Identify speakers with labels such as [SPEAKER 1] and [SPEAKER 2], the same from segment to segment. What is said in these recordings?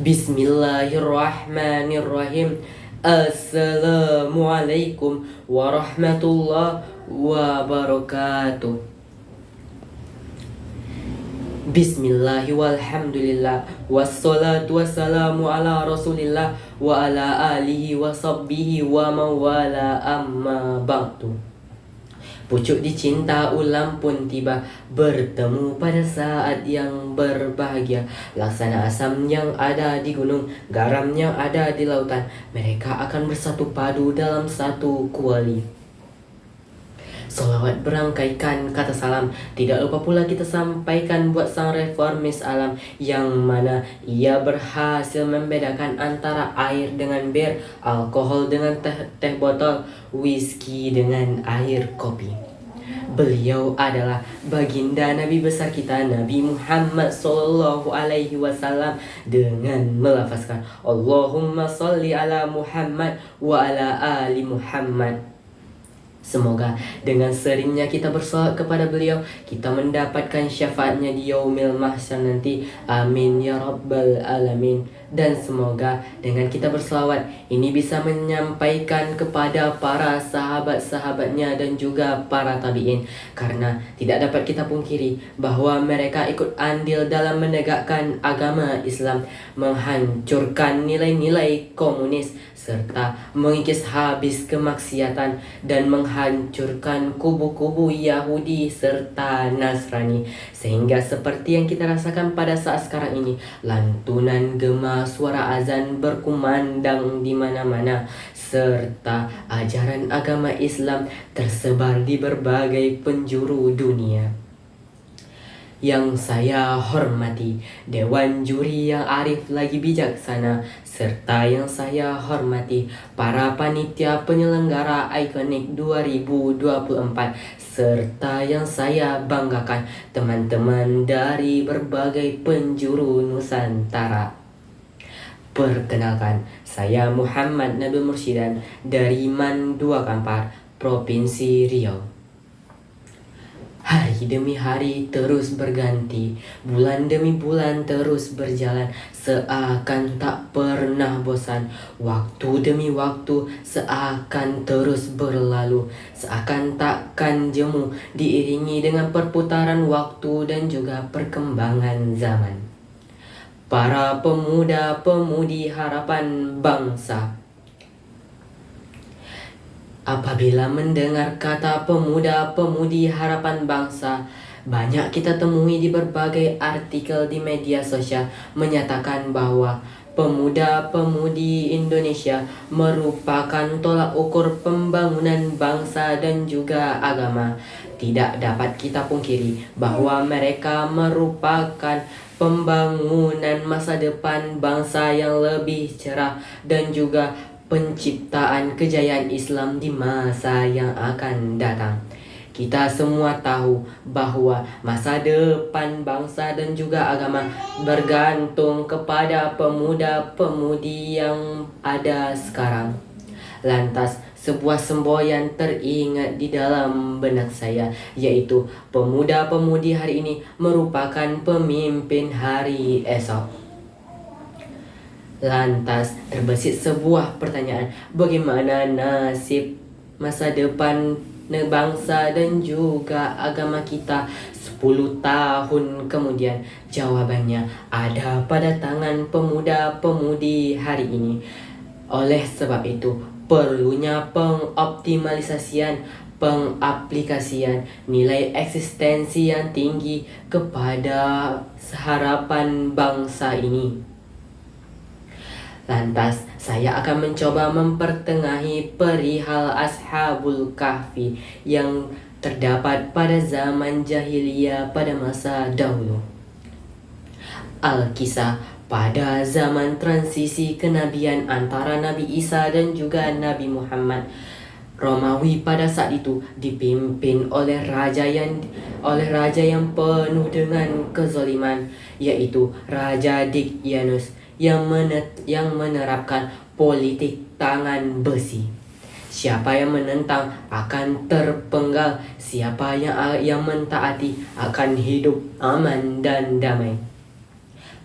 [SPEAKER 1] Bismillahirrahmanirrahim. Assalamualaikum warahmatullahi wabarakatuh. Bismillahi walhamdulillah wassalatu wassalamu ala rasulillah wa ala alihi wa sahbihi wa mawala amma ba'du. Pucuk dicinta ulam pun tiba, bertemu pada saat yang berbahagia. Laksana asam yang ada di gunung, garam yang ada di lautan, mereka akan bersatu padu dalam satu kuali. Salawat berangkaikan kata salam, tidak lupa pula kita sampaikan buat sang reformis alam, yang mana ia berhasil membedakan antara air dengan bir, alkohol dengan teh botol, whisky dengan air kopi. Beliau adalah baginda Nabi besar kita, Nabi Muhammad Sallallahu Alaihi Wasallam, dengan melafazkan Allahumma salli ala Muhammad wa ala ali Muhammad. Semoga dengan seringnya kita bersolawat kepada beliau, kita mendapatkan syafaatnya di yaumil mahsyar nanti. Amin ya rabbal alamin. Dan semoga dengan kita bersolawat ini bisa menyampaikan kepada para sahabat-sahabatnya dan juga para tabi'in, karena tidak dapat kita pungkiri bahwa mereka ikut andil dalam menegakkan agama Islam, menghancurkan nilai-nilai komunis, serta mengikis habis kemaksiatan dan menghancurkan kubu-kubu Yahudi serta Nasrani. Sehingga seperti yang kita rasakan pada saat sekarang ini, lantunan gema suara azan berkumandang di mana-mana, serta ajaran agama Islam tersebar di berbagai penjuru dunia. Yang saya hormati Dewan Juri yang arif lagi bijaksana, serta yang saya hormati para panitia penyelenggara Ikonik 2024, serta yang saya banggakan teman-teman dari berbagai penjuru Nusantara. Perkenalkan, saya Muhammad Nabil Murshidan dari Mandua Kampar, Provinsi Riau. Hari demi hari terus berganti, bulan demi bulan terus berjalan, seakan tak pernah bosan. Waktu demi waktu seakan terus berlalu, seakan takkan jemu, diiringi dengan perputaran waktu dan juga perkembangan zaman. Para pemuda-pemudi harapan bangsa, apabila mendengar kata pemuda-pemudi harapan bangsa, banyak kita temui di berbagai artikel di media sosial menyatakan bahwa pemuda-pemudi Indonesia merupakan tolak ukur pembangunan bangsa dan juga agama. Tidak dapat kita pungkiri bahwa mereka merupakan pembangunan masa depan bangsa yang lebih cerah dan juga penciptaan kejayaan Islam di masa yang akan datang. Kita semua tahu bahwa masa depan bangsa dan juga agama bergantung kepada pemuda-pemudi yang ada sekarang. Lantas, sebuah semboyan teringat di dalam benak saya, yaitu pemuda-pemudi hari ini merupakan pemimpin hari esok. Lantas terbesit sebuah pertanyaan, bagaimana nasib masa depan bangsa dan juga agama kita 10 tahun kemudian? Jawabannya ada pada tangan pemuda-pemudi hari ini. Oleh sebab itu, perlunya pengoptimalisasian, pengaplikasian nilai eksistensi yang tinggi kepada harapan bangsa ini. Lantas, saya akan mencoba mempertengahi perihal Ashabul Kahfi yang terdapat pada zaman jahiliyah pada masa dahulu. Al-Kisah pada zaman transisi kenabian antara Nabi Isa dan juga Nabi Muhammad. Romawi pada saat itu dipimpin oleh raja yang penuh dengan kezaliman, yaitu Raja Dicyanus, yang menerapkan politik tangan besi. Siapa yang menentang akan terpenggal, siapa yang mentaati akan hidup aman dan damai.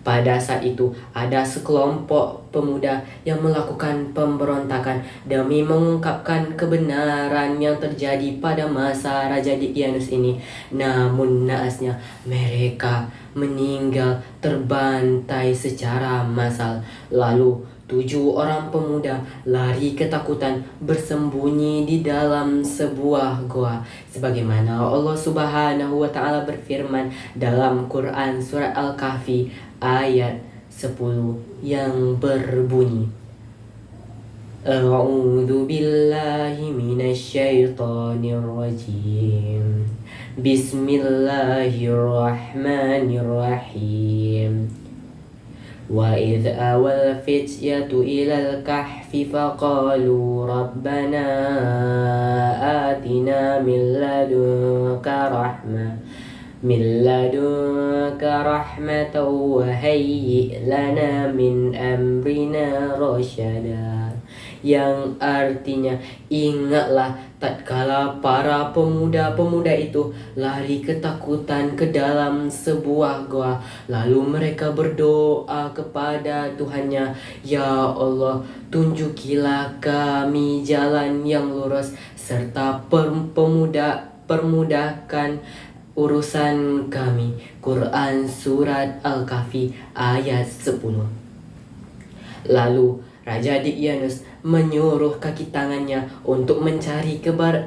[SPEAKER 1] Pada saat itu ada sekelompok pemuda yang melakukan pemberontakan demi mengungkapkan kebenaran yang terjadi pada masa Raja Dicyanus ini. Namun naasnya mereka meninggal terbantai secara massal. Lalu 7 orang pemuda lari ketakutan bersembunyi di dalam sebuah goa. Sebagaimana Allah Subhanahu wa Ta'ala berfirman dalam Quran surat Al-Kahfi ayat 10 yang berbunyi, A'udzu billahi minasyaitonir rajim. Bismillahirrahmanirrahim. وإذ أوى الفتية إلى الكهف فقالوا ربنا آتنا من لدنك رحمة وهيئ لنا من أمرنا رشدا. Yang artinya, ingatlah tatkala para pemuda-pemuda itu lari ketakutan ke dalam sebuah goa, lalu mereka berdoa kepada Tuhannya, Ya Allah, tunjukilah kami jalan yang lurus serta permudahkan urusan kami. Quran surat Al-Kahfi ayat 10. Lalu Raja Dicyanus menyuruh kaki tangannya untuk mencari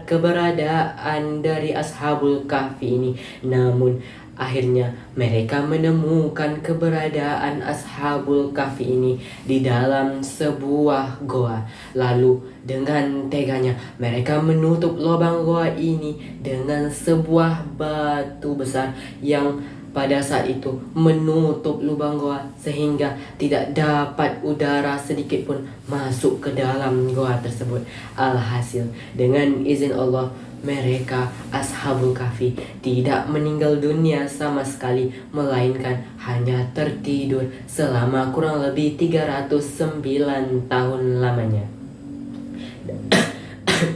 [SPEAKER 1] keberadaan dari Ashabul Kahfi ini. Namun akhirnya mereka menemukan keberadaan Ashabul Kahfi ini di dalam sebuah goa. Lalu dengan teganya mereka menutup lubang goa ini dengan sebuah batu besar yang pada saat itu menutup lubang goa sehingga tidak dapat udara sedikit pun masuk ke dalam goa tersebut. Alhasil, dengan izin Allah, mereka Ashabul Kahfi tidak meninggal dunia sama sekali, melainkan hanya tertidur selama kurang lebih 309 tahun lamanya.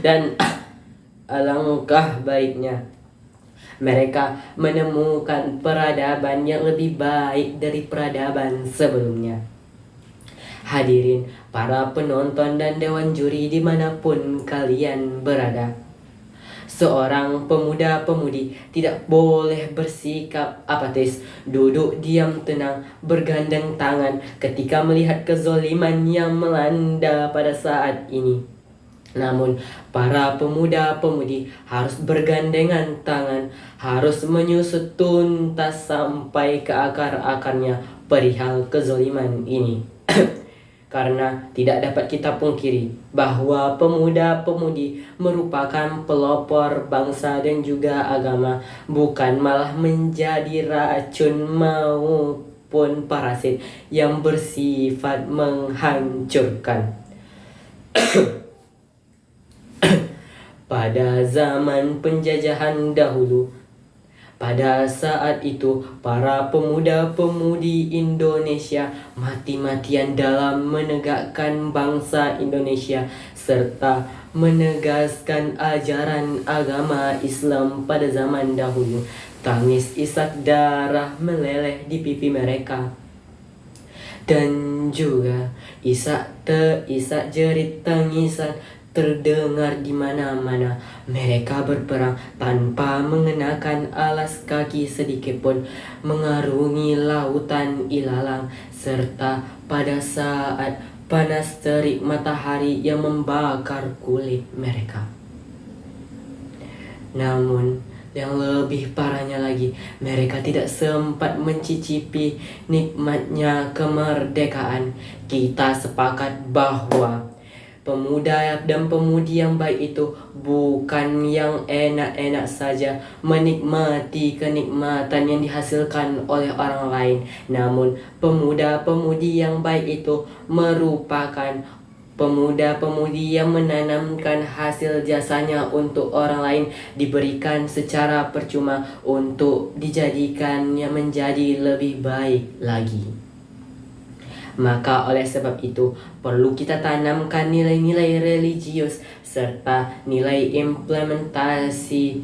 [SPEAKER 1] Dan alangkah baiknya mereka menemukan peradaban yang lebih baik dari peradaban sebelumnya. Hadirin para penonton dan dewan juri dimanapun kalian berada, seorang pemuda-pemudi tidak boleh bersikap apatis, duduk diam tenang, bergandeng tangan ketika melihat kezoliman yang melanda pada saat ini. Namun, para pemuda-pemudi harus bergandengan tangan, harus menyusut tuntas sampai ke akar-akarnya perihal kezoliman ini. Karena tidak dapat kita pungkiri bahwa pemuda-pemudi merupakan pelopor bangsa dan juga agama, bukan malah menjadi racun maupun parasit yang bersifat menghancurkan. Pada zaman penjajahan dahulu, pada saat itu para pemuda-pemudi Indonesia mati-matian dalam menegakkan bangsa Indonesia serta menegaskan ajaran agama Islam pada zaman dahulu. Tangis isak darah meleleh di pipi mereka, dan juga isak jerit tangisan terdengar di mana-mana. Mereka berperang tanpa mengenakan alas kaki sedikit pun, mengarungi lautan ilalang, serta pada saat panas terik matahari yang membakar kulit mereka. Namun, yang lebih parahnya lagi, mereka tidak sempat mencicipi nikmatnya kemerdekaan. Kita sepakat bahwa pemuda dan pemudi yang baik itu bukan yang enak-enak saja menikmati kenikmatan yang dihasilkan oleh orang lain. Namun pemuda-pemudi yang baik itu merupakan pemuda-pemudi yang menanamkan hasil jasanya untuk orang lain, diberikan secara percuma untuk dijadikannya menjadi lebih baik lagi. Maka oleh sebab itu perlu kita tanamkan nilai-nilai religius serta nilai implementasi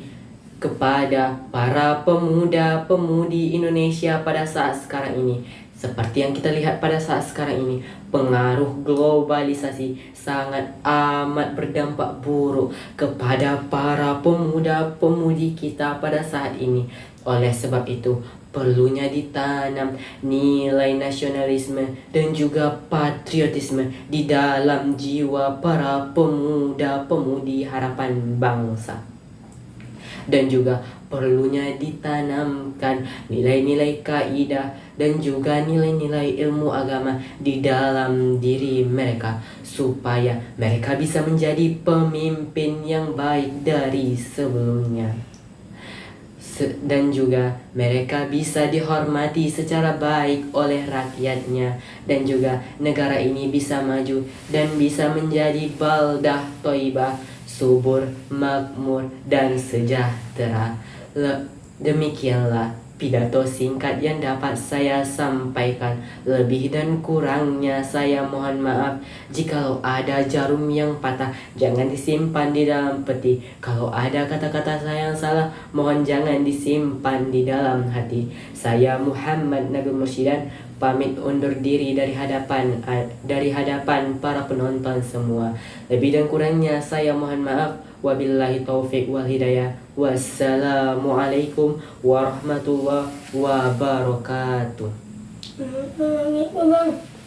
[SPEAKER 1] kepada para pemuda-pemudi Indonesia pada saat sekarang ini, Seperti yang kita lihat pada saat sekarang ini, pengaruh globalisasi sangat amat berdampak buruk kepada para pemuda-pemudi kita pada saat ini. Oleh sebab itu, perlunya ditanam nilai nasionalisme dan juga patriotisme di dalam jiwa para pemuda-pemudi harapan bangsa. Dan juga perlunya ditanamkan nilai-nilai kaidah dan juga nilai-nilai ilmu agama di dalam diri mereka supaya mereka bisa menjadi pemimpin yang baik dari sebelumnya. Dan juga mereka bisa dihormati secara baik oleh rakyatnya, dan juga negara ini bisa maju dan bisa menjadi baldah thayyibah, subur, makmur, dan sejahtera. Demikianlah pidato singkat yang dapat saya sampaikan. Lebih dan kurangnya saya mohon maaf. Jikalau ada jarum yang patah, jangan disimpan di dalam peti. Kalau ada kata-kata saya yang salah, mohon jangan disimpan di dalam hati. Saya Muhammad Nabil Murshidan pamit undur diri dari hadapan para penonton semua. Lebih dan kurangnya saya mohon maaf. Wabillahi taufiq wal hidayah. Wassalamualaikum warahmatullahi wabarakatuh.
[SPEAKER 2] Bang.